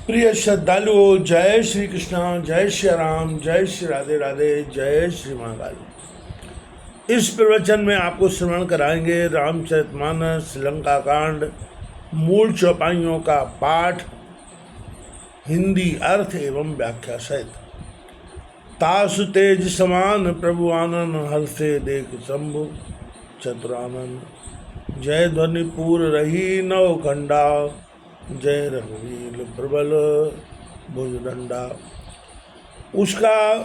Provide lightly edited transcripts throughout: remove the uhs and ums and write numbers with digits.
प्रिय श्रद्धालुओं, जय श्री कृष्ण, जय श्री राम, जय श्री राधे राधे, जय श्री महाकाल। इस प्रवचन में आपको श्रवण कराएंगे रामचरितमानस लंका कांड मूल चौपाइयों का पाठ, हिंदी अर्थ एवं व्याख्या सहित। तासु तेज समान प्रभु आनन, हर्षे देख शंभु चतुरानन। जय ध्वनि पूर रही नव खंडा, जय रघुवीर प्रबल भुजदंडा। उसका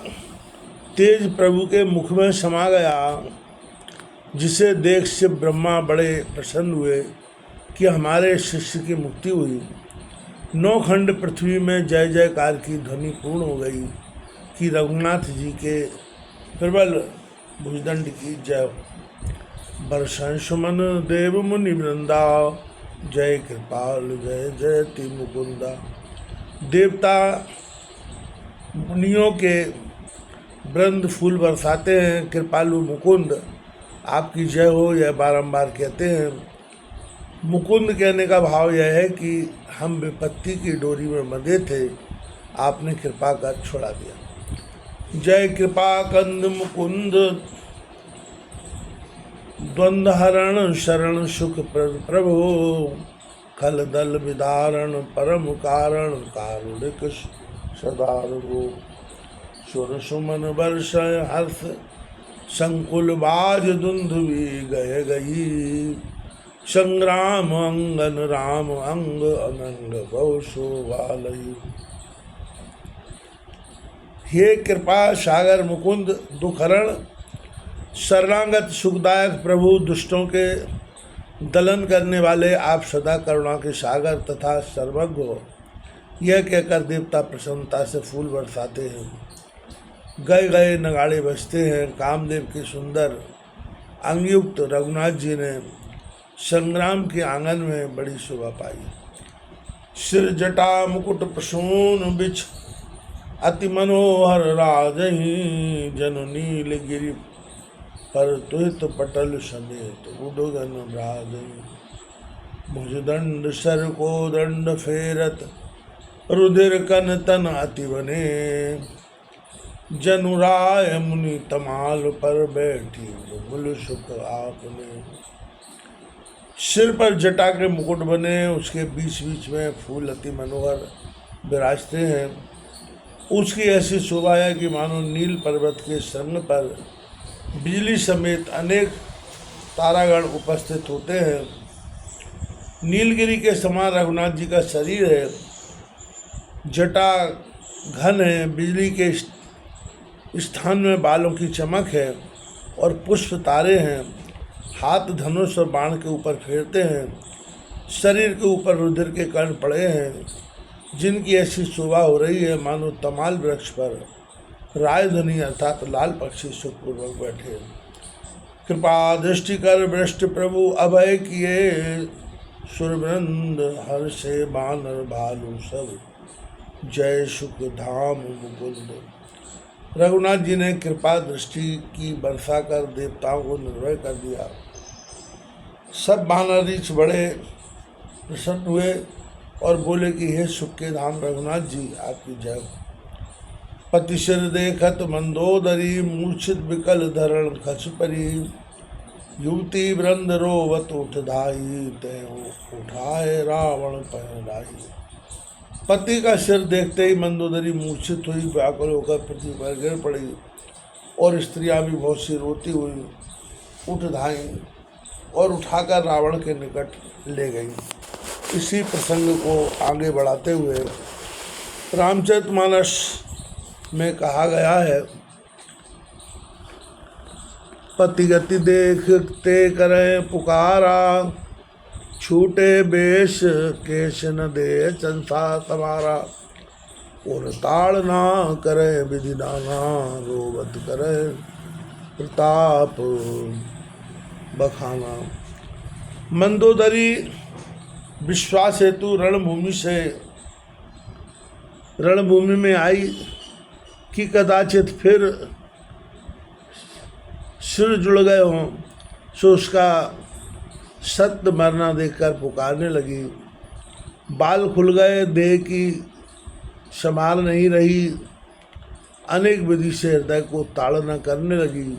तेज प्रभु के मुख में समा गया, जिसे देख से ब्रह्मा बड़े प्रसन्न हुए कि हमारे शिष्य की मुक्ति हुई। नौ खंड पृथ्वी में जय जयकार की ध्वनि पूर्ण हो गई कि रघुनाथ जी के प्रबल भुजदंड की जय। बरसन सुमन देव मुनि वृंदा, जय कृपाल जय जयति मुकुंदा। देवता मुनियों के वृंद फूल बरसाते हैं। कृपालु मुकुंद आपकी जय हो, यह बारंबार कहते हैं। मुकुंद कहने का भाव यह है कि हम विपत्ति की डोरी में बंधे थे, आपने कृपा कर छुड़ा दिया। जय कृपा कंद मुकुंद, द्वंद्वहरण शरण सुख प्रभु। खल दल विदारण परम कारण, कारुणिक सदारु। सुर सुमन वर्ष हर्ष संकुल बाज दुंदुभी गय गई। संग्राम अंगन राम अंग, अनंग बहु शोभालयी। हे कृपा सागर मुकुंद, दुखहरण शरणागत सुखदायक प्रभु, दुष्टों के दलन करने वाले आप सदा करुणा के सागर तथा सर्वज्ञ हो। यह कहकर देवता प्रसन्नता से फूल बरसाते हैं। गए गए नगाड़े बजते हैं। कामदेव के सुंदर अंगयुक्त रघुनाथ जी ने संग्राम के आंगन में बड़ी शोभा पाई। सिर जटा मुकुट प्रसून बिछ, अति मनोहर राजही। जनु नील गिरि पर तुहित पटल समेत, उडगन राज। भुजदंड सर को दंड फेरत, रुधिर कन तन अति बने। जनुराय मुनि तमाल पर बैठी, मुल सुख आपने। सिर पर जटा के मुकुट बने, उसके बीच बीच में फूल अति मनोहर विराजते हैं। उसकी ऐसी शोभा है कि मानो नील पर्वत के संग पर बिजली समेत अनेक तारागण उपस्थित होते हैं। नीलगिरी के समान रघुनाथ जी का शरीर है। जटा घन है, बिजली के स्थान में बालों की चमक है और पुष्प तारे हैं। हाथ धनुष और बाण के ऊपर फेरते हैं। शरीर के ऊपर रुधिर के कण पड़े हैं, जिनकी ऐसी शोभा हो रही है मानो तमाल वृक्ष पर राजधनी अर्थात लाल पक्षी सुखपूर्वक बैठे। कृपा दृष्टि कर वृष्ट प्रभु अभय किए। सुरवृंद हर्षे बानर भालू सब, जय सुख धाम मुकुंद। रघुनाथ जी ने कृपा दृष्टि की वर्षा कर देवताओं को निर्भय कर दिया। सब बानरीच बड़े प्रसन्न हुए और बोले कि हे सुख के धाम रघुनाथ जी, आपकी जय। पति सिर देखत मंदोदरी, मूर्छित विकल धरण खच परी। युवती वृंद रोवत उठ धाई, तय उठाए रावण पहनाई। पति का सिर देखते ही मंदोदरी मूर्छित हुई, व्याकुल होकर पृथ्वी पर गिर पड़ी और स्त्रियां भी बहुत सी रोती हुई उठ धाई और उठाकर रावण के निकट ले गई। इसी प्रसंग को आगे बढ़ाते हुए रामचरितमानस में कहा गया है, पति गति देखते करे पुकारा। छूटे बेश केश न दे चंसा तुम्हारा। और ताड़ ना करे विधि दाना, रोवत करे प्रताप बखाना। मंदोदरी विश्वास हेतु रणभूमि में आई कि कदाचित फिर सिर जुड़ गए हों, सो उसका सत्य मरना देखकर पुकारने लगी। बाल खुल गए, देह की संभाल नहीं रही, अनेक विधि से हृदय को ताड़ना करने लगी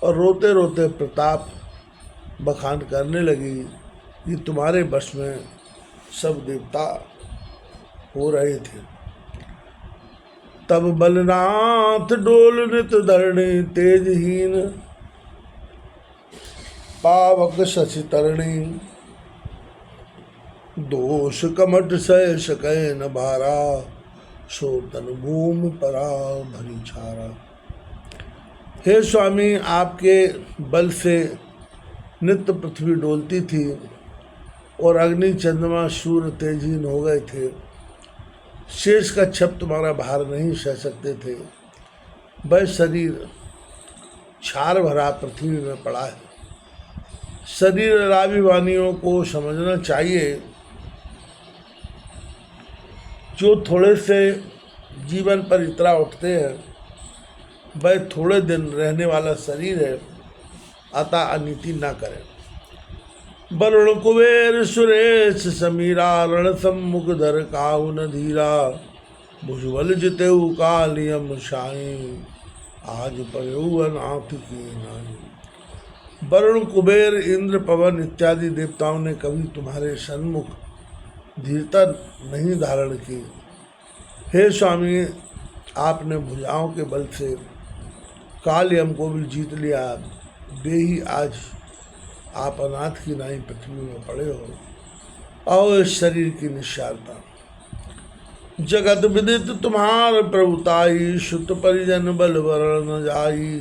और रोते रोते प्रताप बखान करने लगी कि तुम्हारे वश में सब देवता हो रहे थे। तब बलनाथ डोल नित धरणी तेजहीन, पावक शशि तरणी, दोष कमट सह सकै न भारा, सो तन भूमि परा भरी छारा। हे स्वामी, आपके बल से नित्य पृथ्वी डोलती थी और अग्नि चंद्रमा सूर्य तेजहीन हो गए थे। शेष का छप तुम्हारा भार नहीं सह सकते थे। वह शरीर क्षार भरा पृथ्वी में पड़ा है। शरीर राभिवानियों को समझना चाहिए, जो थोड़े से जीवन पर इतरा उठते हैं वह थोड़े दिन रहने वाला शरीर है, अतः अनीति न करें। वरुण कुबेर सुरेश समीरा, रण सम्मुख धर काहु न धीरा, भुजबल जितेऊ कालियम साई, आज परेऊ अनाथ की नाई। वरुण कुबेर इंद्र पवन इत्यादि देवताओं ने कभी तुम्हारे सन्मुख धीरता नहीं धारण की। हे स्वामी, आपने भुजाओं के बल से कालियम को भी जीत लिया, वे ही आज आप अनाथ की नाई पृथ्वी में पड़े हो। और इस शरीर की निस्सारता। जगत विदित तुम्हार प्रभुताई, सुत परिजन बल वरण न जाई,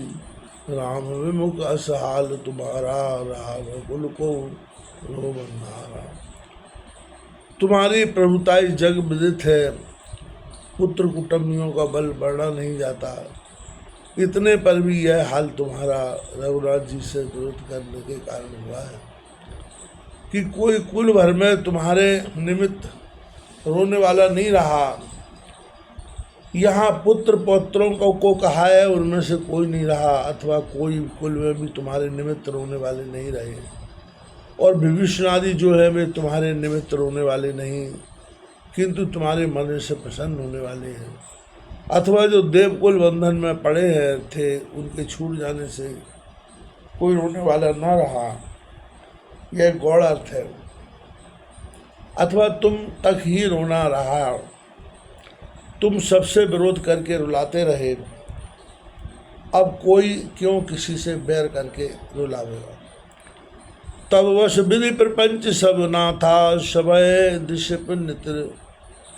राम विमुख असहाल तुम्हारा, राम कुल को रोमन्हारा। तुम्हारी प्रभुताई जग विदित है, पुत्र कुटुंबियों का बल बढ़ा नहीं जाता। इतने पर भी यह हाल तुम्हारा रघुनाथ जी से विरोध करने के कारण हुआ है कि कोई कुल भर में तुम्हारे निमित्त रोने वाला नहीं रहा। यहाँ पुत्र पौत्रों को कहा है, उनमें से कोई नहीं रहा, अथवा कोई कुल में भी तुम्हारे निमित्त रोने वाले नहीं रहे। और विभीषण आदि जो है वे तुम्हारे निमित्त रोने वाले नहीं, किंतु तुम्हारे मन से प्रसन्न होने वाले हैं। अथवा जो देवकुल बंधन में पड़े हैं थे, उनके छूट जाने से कोई रोने वाला न रहा, यह गौड़ अर्थ है। अथवा तुम तक ही रोना रहा, तुम सबसे विरोध करके रुलाते रहे, अब कोई क्यों किसी से बैर करके रुलावेगा। तब वश विधि प्रपंच सब ना था, सबय दिश नित्र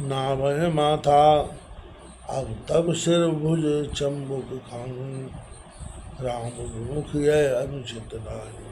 नाम माथा, अब तब सिर भुज चंबुक खाऊं, राम मुख यह अनुचित नाही।